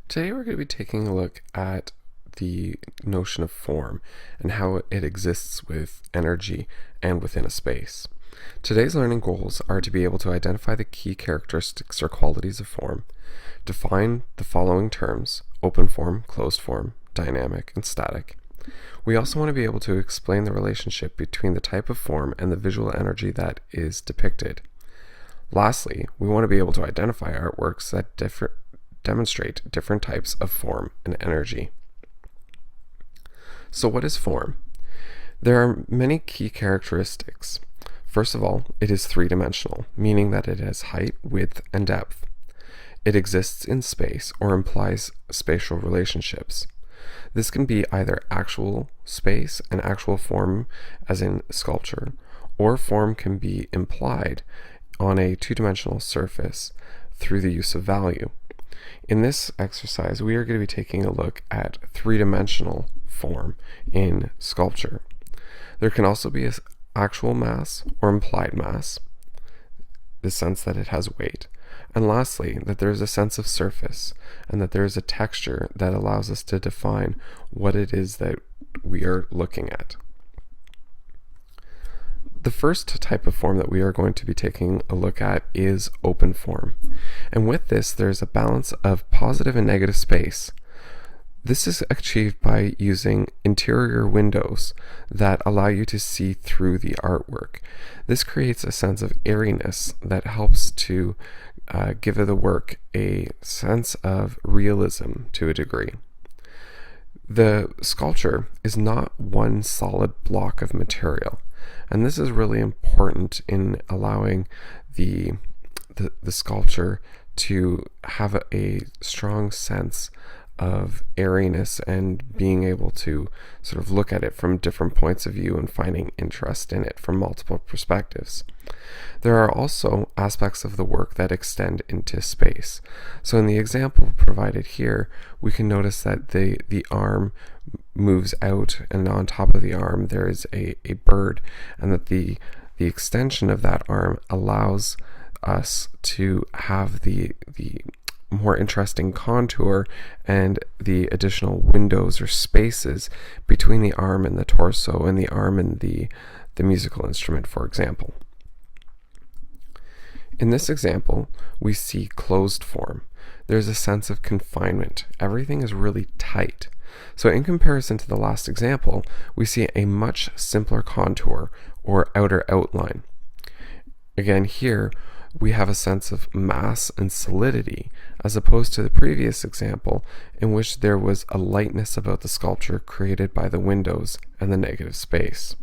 Today we're going to be taking a look at the notion of form and how it exists with energy and within a space. Today's learning goals are to be able to identify the key characteristics or qualities of form, define the following terms: open form, closed form, dynamic, and static. We also want to be able to explain the relationship between the type of form and the visual energy that is depicted. Lastly, we want to be able to identify artworks that demonstrate different types of form and energy. So what is form? There are many key characteristics. First of all, it is three-dimensional, meaning that it has height, width, and depth. It exists in space or implies spatial relationships. This can be either actual space and actual form, as in sculpture, or form can be implied on a two-dimensional surface through the use of value. In this exercise, we are going to be taking a look at three-dimensional form in sculpture. There can also be an actual mass or implied mass, the sense that it has weight. And lastly, that there is a sense of surface and that there is a texture that allows us to define what it is that we are looking at. The first type of form that we are going to be taking a look at is open form. And with this, there's a balance of positive and negative space. This is achieved by using interior windows that allow you to see through the artwork. This creates a sense of airiness that helps to give the work a sense of realism to a degree. The sculpture is not one solid block of material, and this is really important in allowing the sculpture to have a strong sense of airiness and being able to sort of look at it from different points of view and finding interest in it from multiple perspectives. There are also aspects of the work that extend into space. So in the example provided here, we can notice that the arm moves out, and on top of the arm there is a bird, and that the extension of that arm allows us to have the more interesting contour and the additional windows or spaces between the arm and the torso and the arm and the musical instrument, for example. In this example, we see closed form. There's a sense of confinement. Everything is really tight. So in comparison to the last example, we see a much simpler contour or outer outline. Again, here we have a sense of mass and solidity, as opposed to the previous example in which there was a lightness about the sculpture created by the windows and the negative space.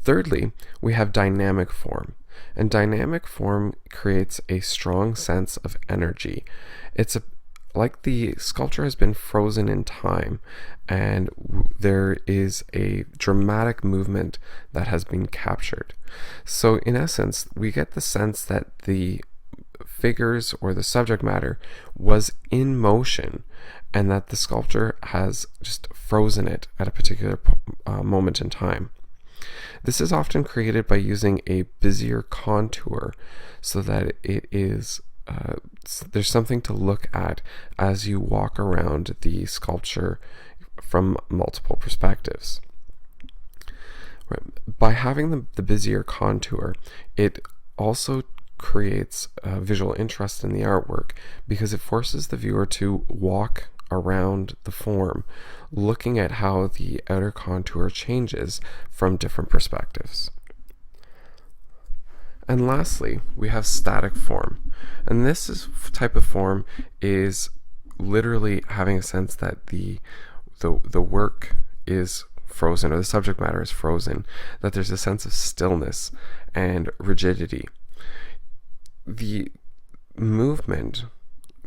Thirdly, we have dynamic form, and dynamic form creates a strong sense of energy. It's like the sculpture has been frozen in time, and there is a dramatic movement that has been captured. So in essence, we get the sense that the figures or the subject matter was in motion, and that the sculpture has just frozen it at a particular moment in time. This is often created by using a Bezier contour so that it is there's something to look at as you walk around the sculpture from multiple perspectives. Right. By having the Bezier contour, it also creates visual interest in the artwork because it forces the viewer to walk around the form, looking at how the outer contour changes from different perspectives. And lastly, we have static form. And this type of form is literally having a sense that the work is frozen, or the subject matter is frozen, that there's a sense of stillness and rigidity. The movement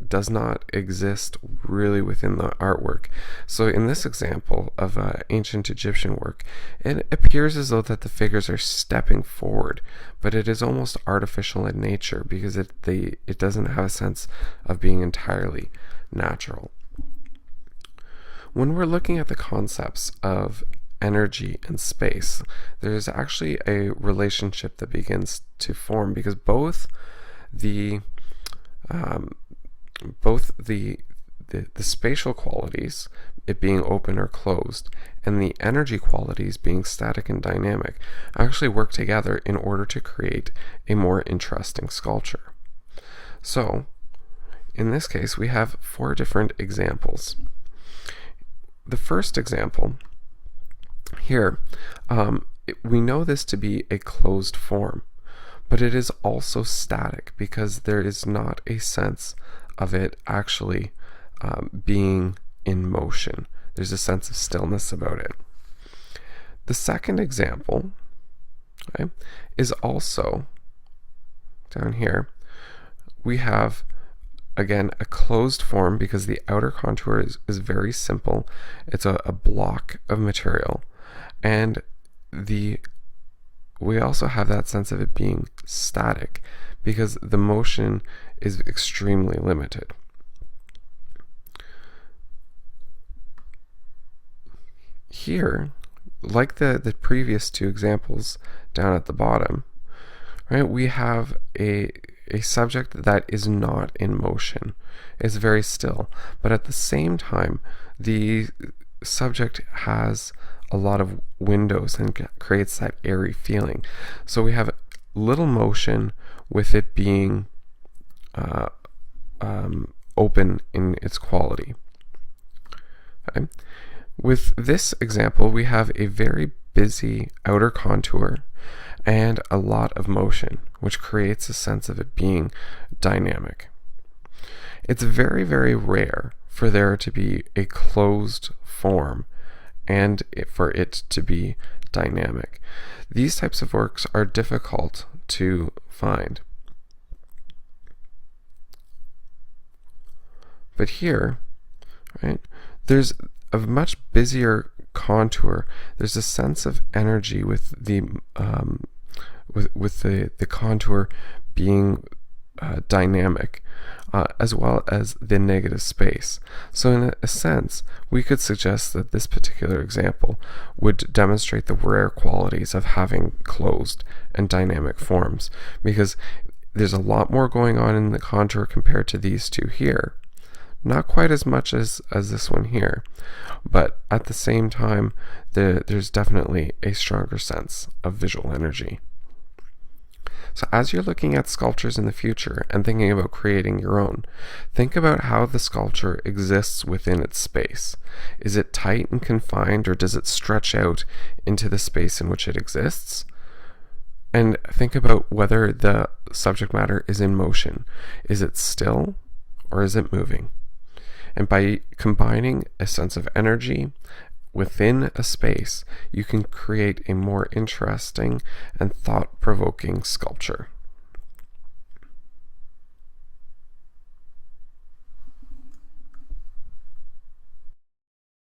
does not exist really within the artwork. So in this example of ancient Egyptian work, it appears as though that the figures are stepping forward, but it is almost artificial in nature because it doesn't have a sense of being entirely natural. When we're looking at the concepts of energy and space, there's actually a relationship that begins to form because both the both the spatial qualities, it being open or closed, and the energy qualities being static and dynamic, actually work together in order to create a more interesting sculpture. So, in this case, we have 4 different examples. The first example here, we know this to be a closed form, but it is also static because there is not a sense of it actually being in motion. There's a sense of stillness about it. The second example, okay, is also down here. We have, again, a closed form because the outer contour is very simple. It's a block of material, and we also have that sense of it being static because the motion is extremely limited. Here, like the previous 2 examples down at the bottom, right, we have a subject that is not in motion. It's very still, but at the same time, the subject has a lot of windows and creates that airy feeling. So we have little motion with it being open in its quality. Okay. With this example, we have a very busy outer contour and a lot of motion, which creates a sense of it being dynamic. It's very, very rare for there to be a closed form and for it to be dynamic. These types of works are difficult to find. But here, right, there's a much busier contour. There's a sense of energy with the contour being dynamic, as well as the negative space. So in a sense, we could suggest that this particular example would demonstrate the rare qualities of having closed and dynamic forms, because there's a lot more going on in the contour compared to these 2 here. Not quite as much as this one here, but at the same time, there's definitely a stronger sense of visual energy. So as you're looking at sculptures in the future and thinking about creating your own, think about how the sculpture exists within its space. Is it tight and confined, or does it stretch out into the space in which it exists? And think about whether the subject matter is in motion. Is it still, or is it moving? And by combining a sense of energy within a space, you can create a more interesting and thought-provoking sculpture.